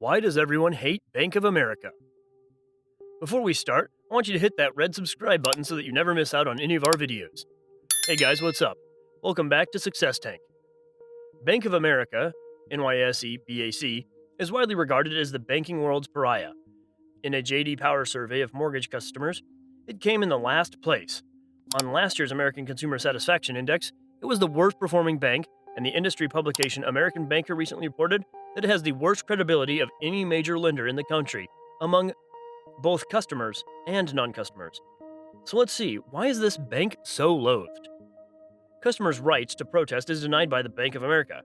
Why does everyone hate Bank of America? Before we start, I want you to hit that red subscribe button so that you never miss out on any of our videos. Hey guys, what's up? Welcome back to Success Tank. Bank of America, NYSE BAC, is widely regarded as the banking world's pariah. In a JD Power survey of mortgage customers, it came in the last place. On last year's American Consumer Satisfaction Index, it was the worst performing bank, and the industry publication American Banker recently reported that it has the worst credibility of any major lender in the country among both customers and non-customers. So let's see, why is this bank so loathed? Customers' rights to protest is denied by the Bank of America.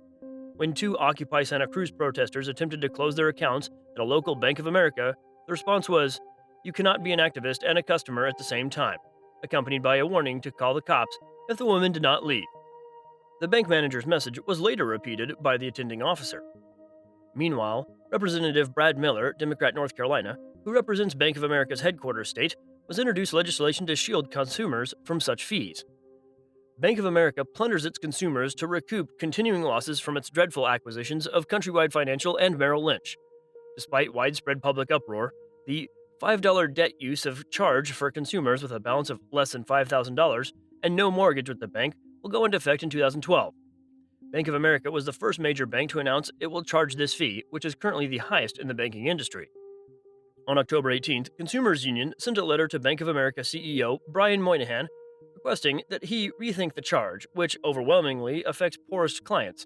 When two Occupy Santa Cruz protesters attempted to close their accounts at a local Bank of America, the response was, "You cannot be an activist and a customer at the same time," accompanied by a warning to call the cops if the woman did not leave. The bank manager's message was later repeated by the attending officer. Meanwhile, Representative Brad Miller, Democrat North Carolina, who represents Bank of America's headquarters state, was introduced legislation to shield consumers from such fees. Bank of America plunders its consumers to recoup continuing losses from its dreadful acquisitions of Countrywide Financial and Merrill Lynch. Despite widespread public uproar, the $5 debt use of charge for consumers with a balance of less than $5,000 and no mortgage with the bank will go into effect in 2012. Bank of America was the first major bank to announce it will charge this fee, which is currently the highest in the banking industry. On October 18th, Consumers Union sent a letter to Bank of America CEO Brian Moynihan requesting that he rethink the charge, which overwhelmingly affects poorest clients.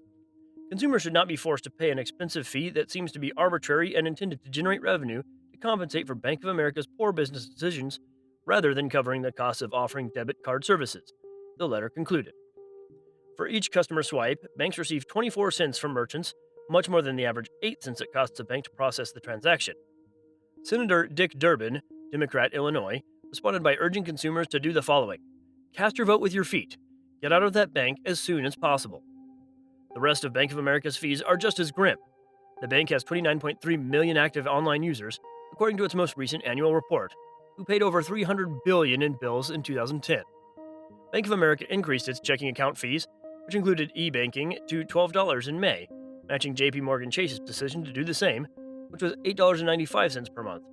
Consumers should not be forced to pay an expensive fee that seems to be arbitrary and intended to generate revenue to compensate for Bank of America's poor business decisions rather than covering the costs of offering debit card services, the letter concluded. For each customer swipe, banks receive 24 cents from merchants, much more than the average 8 cents it costs a bank to process the transaction. Senator Dick Durbin, Democrat Illinois, responded by urging consumers to do the following: cast your vote with your feet. Get out of that bank as soon as possible. The rest of Bank of America's fees are just as grim. The bank has 29.3 million active online users, according to its most recent annual report, who paid over $300 billion in bills in 2010. Bank of America increased its checking account fees, which included e-banking, to $12 in May, matching JP Morgan Chase's decision to do the same, which was $8.95 per month.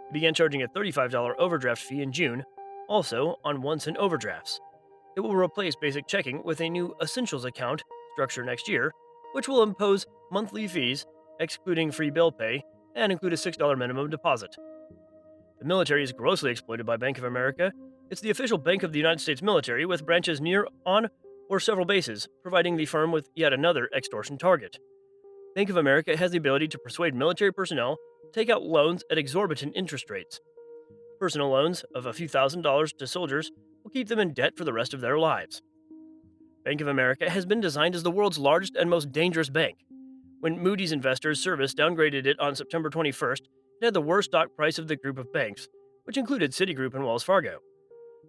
It began charging a $35 overdraft fee in June, also on 1-cent overdrafts. It will replace basic checking with a new Essentials account structure next year, which will impose monthly fees, excluding free bill pay, and include a $6 minimum deposit. The military is grossly exploited by Bank of America. It's the official bank of the United States military, with branches near, on, or several bases, providing the firm with yet another extortion target. Bank of America has the ability to persuade military personnel to take out loans at exorbitant interest rates. Personal loans of a few $1,000s to soldiers will keep them in debt for the rest of their lives. Bank of America has been designed as the world's largest and most dangerous bank. When Moody's Investors Service downgraded it on September 21st, it had the worst stock price of the group of banks, which included Citigroup and Wells Fargo.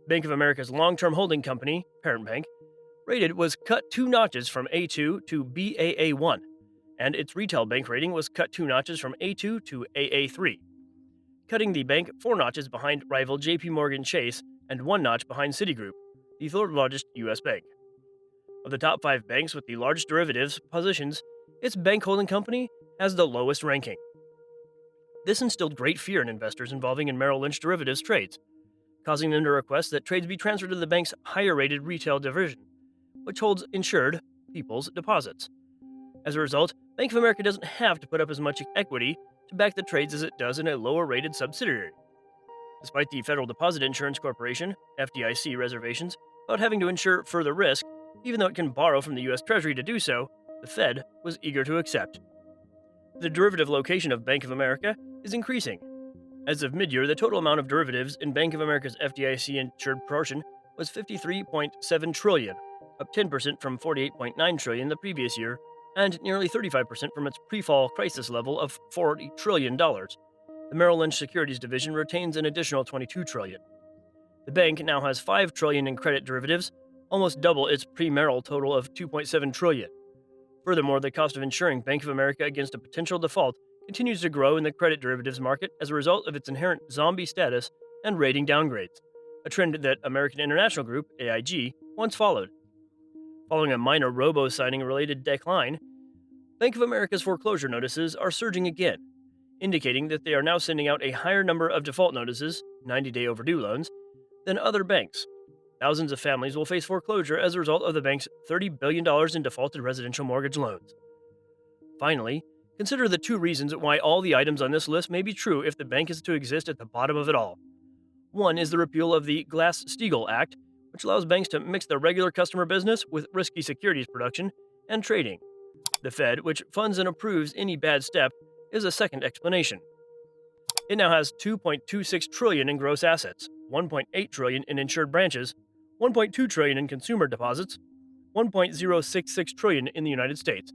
Bank of America's long-term holding company, parent bank, rated was cut 2 notches from A2 to Baa1, and its retail bank rating was cut 2 notches from A2 to Aa3, cutting the bank 4 notches behind rival JP Morgan Chase and 1 notch behind Citigroup, the third largest U.S. bank. Of the top 5 banks with the largest derivatives positions, its bank holding company has the lowest ranking. This instilled great fear in investors involving in Merrill Lynch derivatives trades, causing them to request that trades be transferred to the bank's higher-rated retail division, which holds insured people's deposits. As a result, Bank of America doesn't have to put up as much equity to back the trades as it does in a lower-rated subsidiary. Despite the Federal Deposit Insurance Corporation, FDIC, reservations about having to insure further risk, even though it can borrow from the U.S. Treasury to do so, the Fed was eager to accept. The derivative location of Bank of America is increasing. As of mid-year, the total amount of derivatives in Bank of America's FDIC-insured portion was $53.7 trillion, up 10% from $48.9 trillion the previous year, and nearly 35% from its pre-fall crisis level of $40 trillion. The Merrill Lynch Securities Division retains an additional $22 trillion. The bank now has $5 trillion in credit derivatives, almost double its pre-Merrill total of $2.7 trillion. Furthermore, the cost of insuring Bank of America against a potential default continues to grow in the credit derivatives market as a result of its inherent zombie status and rating downgrades, a trend that American International Group, AIG, once followed. Following a minor robo-signing related decline, Bank of America's foreclosure notices are surging again. indicating that they are now sending out a higher number of default notices, 90-day overdue loans, than other banks. Thousands of families will face foreclosure as a result of the bank's $30 billion in defaulted residential mortgage loans. Finally, consider the two reasons why all the items on this list may be true if the bank is to exist at the bottom of it all. One is the repeal of the Glass-Steagall Act, which allows banks to mix their regular customer business with risky securities production and trading. The Fed, which funds and approves any bad step, is a second explanation. It now has $2.26 trillion in gross assets, $1.8 trillion in insured branches, $1.2 trillion in consumer deposits, $1.066 trillion in the United States,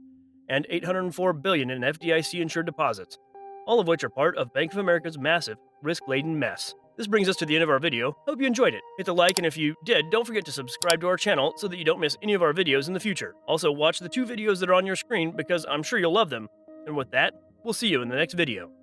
and $804 billion in FDIC-insured deposits, all of which are part of Bank of America's massive, risk-laden mess. This brings us to the end of our video. Hope you enjoyed it. Hit the like, and if you did, don't forget to subscribe to our channel so that you don't miss any of our videos in the future. Also, watch the two videos that are on your screen because I'm sure you'll love them. And with that, we'll see you in the next video.